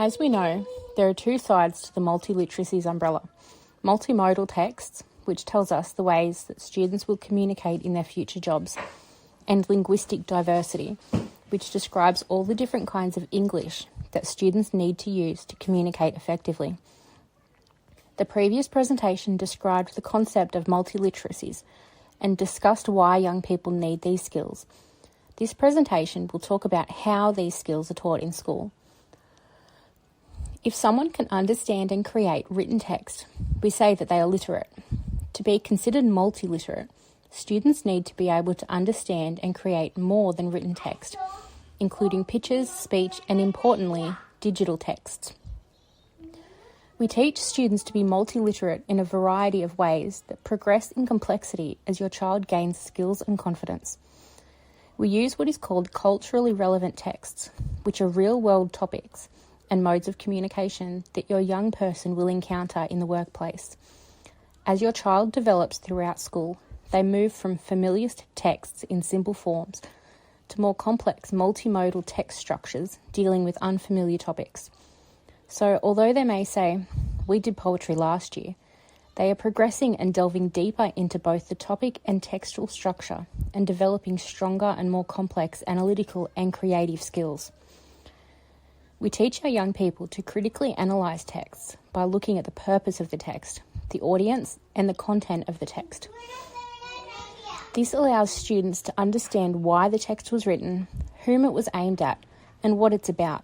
As we know, there are two sides to the multiliteracies umbrella. Multimodal texts, which tells us the ways that students will communicate in their future jobs, and linguistic diversity, which describes all the different kinds of English that students need to use to communicate effectively. The previous presentation described the concept of multiliteracies and discussed why young people need these skills. This presentation will talk about how these skills are taught in school. If someone can understand and create written text, we say that they are literate. To be considered multiliterate, students need to be able to understand and create more than written text, including pictures, speech, and importantly, digital texts. We teach students to be multiliterate in a variety of ways that progress in complexity as your child gains skills and confidence. We use what is called culturally relevant texts, which are real-world topics and modes of communication that your young person will encounter in the workplace. As your child develops throughout school, they move from familiar texts in simple forms to more complex multimodal text structures dealing with unfamiliar topics. So although they may say, "We did poetry last year," they are progressing and delving deeper into both the topic and textual structure and developing stronger and more complex analytical and creative skills. We teach our young people to critically analyse texts by looking at the purpose of the text, the audience, and the content of the text. This allows students to understand why the text was written, whom it was aimed at, and what it's about.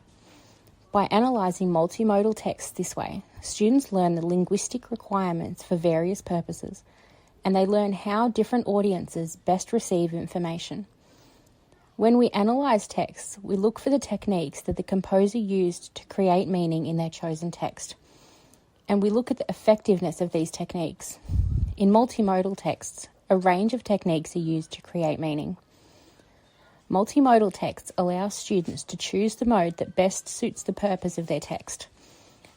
By analysing multimodal texts this way, students learn the linguistic requirements for various purposes, and they learn how different audiences best receive information. When we analyse texts, we look for the techniques that the composer used to create meaning in their chosen text, and we look at the effectiveness of these techniques. In multimodal texts, a range of techniques are used to create meaning. Multimodal texts allow students to choose the mode that best suits the purpose of their text.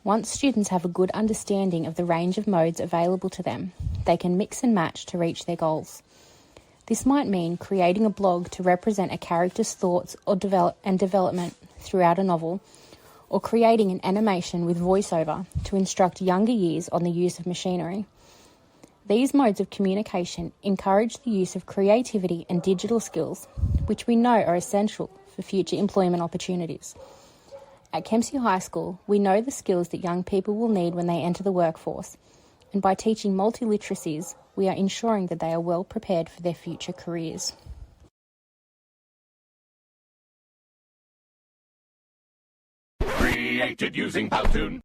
Once students have a good understanding of the range of modes available to them, they can mix and match to reach their goals. This might mean creating a blog to represent a character's thoughts or development throughout a novel, or creating an animation with voiceover to instruct younger years on the use of machinery. These modes of communication encourage the use of creativity and digital skills, which we know are essential for future employment opportunities. At Kempsey High School, we know the skills that young people will need when they enter the workforce, and by teaching multiliteracies, we are ensuring that they are well prepared for their future careers. Created using Powtoon.